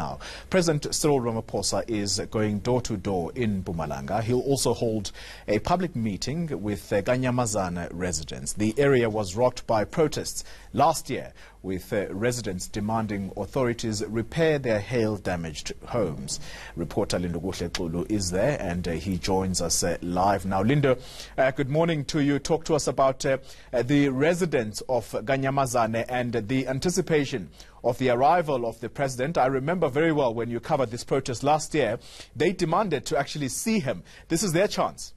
now. President Cyril Ramaphosa is going door to door in Mpumalanga. He'll also hold a public meeting with Kanyamazane residents. The area was rocked by protests last year, with residents demanding authorities repair their hail-damaged homes. Reporter Lindo Kuhle is there, and he joins us live now. Lindo, good morning to you. Talk to us about the residents of Kanyamazane and the anticipation of the arrival of the president. I remember very well when you covered this protest last year, they demanded to actually see him. This is their chance.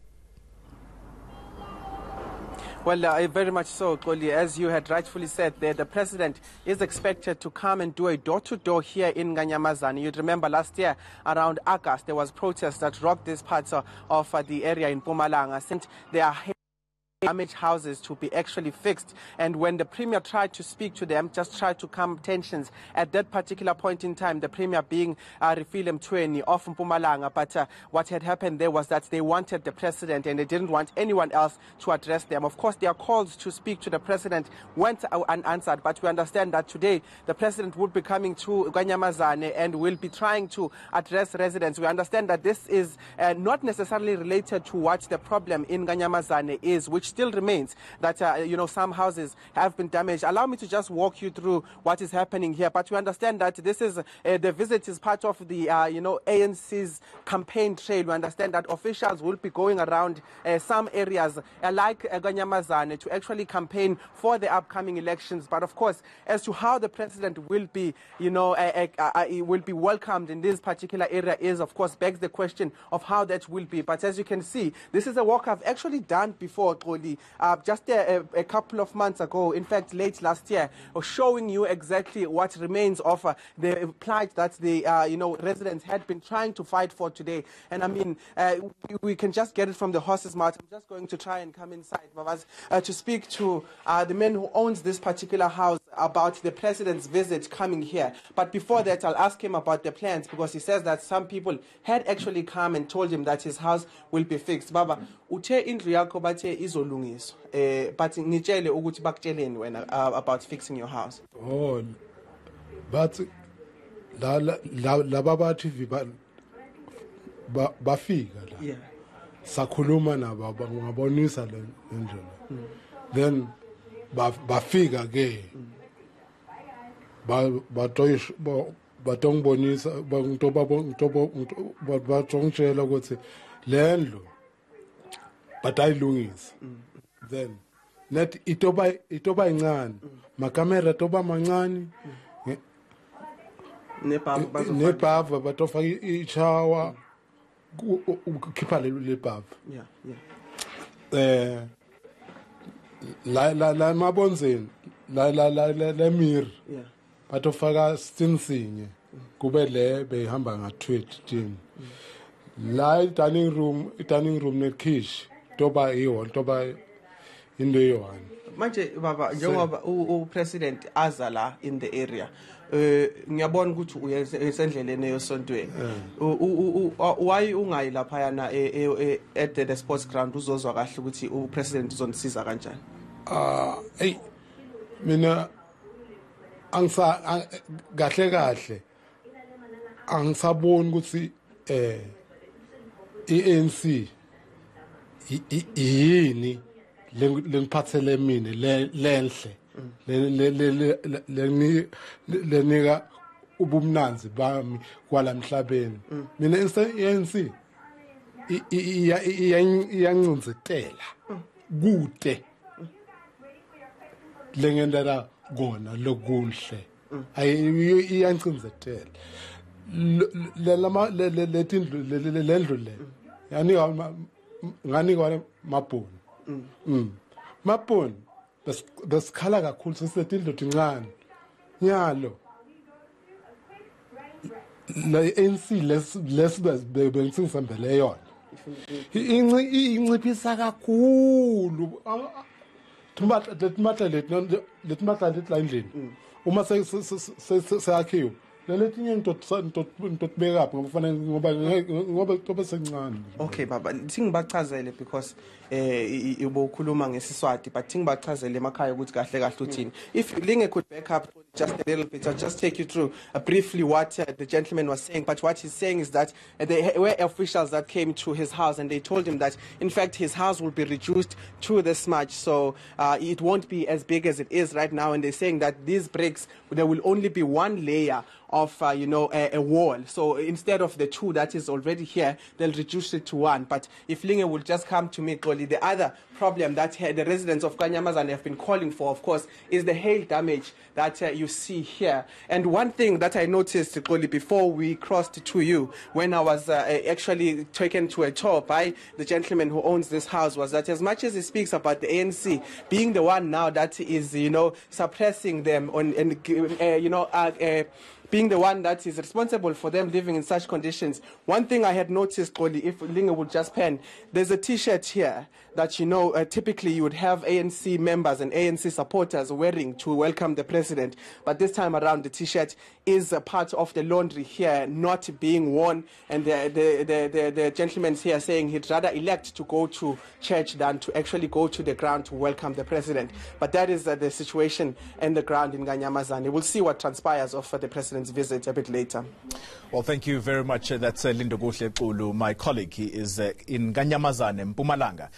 Well, very much so, Koli. As you had rightfully said there, the president is expected to come and do a door-to-door here in Kanyamazane. You'd remember last year, around August, there was protests that rocked these parts of the area in Mpumalanga, since there are damaged houses to be actually fixed. And when the premier tried to speak to them, just tried to calm tensions at that particular point in time, the premier being Refilem Tweni of Mpumalanga. But what had happened there was that they wanted the president and they didn't want anyone else to address them. Of course, their calls to speak to the president went unanswered, but we understand that today the president would be coming to Kanyamazane and will be trying to address residents. We understand that this is not necessarily related to what the problem in Kanyamazane is, which still remains, that some houses have been damaged. Allow me to just walk you through what is happening here. But we understand that this is the visit is part of the ANC's campaign trail. We understand that officials will be going around some areas like Kanyamazane to actually campaign for the upcoming elections. But of course, as to how the president will be will be welcomed in this particular area is, of course, begs the question of how that will be. But as you can see, this is a walk I've actually done before, just a couple of months ago, in fact late last year, showing you exactly what remains of the plight that the residents had been trying to fight for today. And I mean, we can just get it from the horse's mouth. I'm just going to try and come inside, Babas, to speak to the man who owns this particular house about the president's visit coming here. But before that, I'll ask him about the plans, because he says that some people had actually come and told him that his house will be fixed. Baba, uthe indlu yakho bathe izolungiswa, but ngitshele ukuthi bakutsheleni wena about fixing your house. Oh, but laba bathi bafika la. Yeah. Sakhuluma nabo ngabonisa le ndlela. Then bafika ke. Batongibonisa batongitshela ukuthi le ndlu batayilungisa. Then net itoba incane, makamera toba mancane, nepava batofaka ichawa ukhipha le pava. La mabonzeni la mir batofaka stinsinye kube le behamba nga 12. La dining room ne kitchen toba iyo toba into eyi-1. Manje baba, njengoba upresident azala in the area, ngiyabona ukuthi uyesendleleni eyosontweni. Why ungayi lapha yana at the sports ground uzozwa kahle ukuthi upresident uzonisiza kanjani? Hey, mina angisa kahle angisaboni ukuthi ANC yini lengiphathele mina lenhle lenika ubumnanzi bami kwalamhlabeni. Mina ANC iyancinzetela kude lengendela kona lokuhle iyancinzetela lendlu le nganikwa mabhoni. Mabhoni besikhala kakhulu sisetindlu incane nyalo la ANC bengisengizambele yona inciphisa kakhulu letmatla letla endlini uma seyakhiwe leletinye ngitotibeka ngoba kufanele ngoba sencane. Okay baba, ngibachazele because ubokhuluma ngesiswati but ngibachazele emakhaya ukuthi kahle kahle uthini. If Linge could back up just a little bit, I'll just take you through briefly what the gentleman was saying. But what he's saying is that there were officials that came to his house and they told him that in fact his house will be reduced to this much, so it won't be as big as it is right now. And they're saying that these bricks, there will only be one layer of a wall. So instead of the two that is already here, they'll reduce it to one. But if Linge will just come to me, Xoli, the other problem that the residents of Kanyamazane have been calling for, of course, is the hail damage that you see here. And one thing that I noticed, Xoli, before we crossed to you, when I was actually taken to a tour by the gentleman who owns this house, was that as much as he speaks about the ANC being the one now that is, suppressing them on, and being the one that is responsible for them living in such conditions. One thing I had noticed, Xoli, if Linge would just pen, there's a T-shirt here that, typically you would have ANC members and ANC supporters wearing to welcome the president. But this time around, the T-shirt is a part of the laundry here, not being worn. And the gentleman's here saying he'd rather elect to go to church than to actually go to the ground to welcome the president. But that is the situation in the ground in Kanyamazane. We'll see what transpires of the president's visit a bit later. Well, thank you very much. That's Lindo Xulu, my colleague. He is in Kanyamazane, Mpumalanga.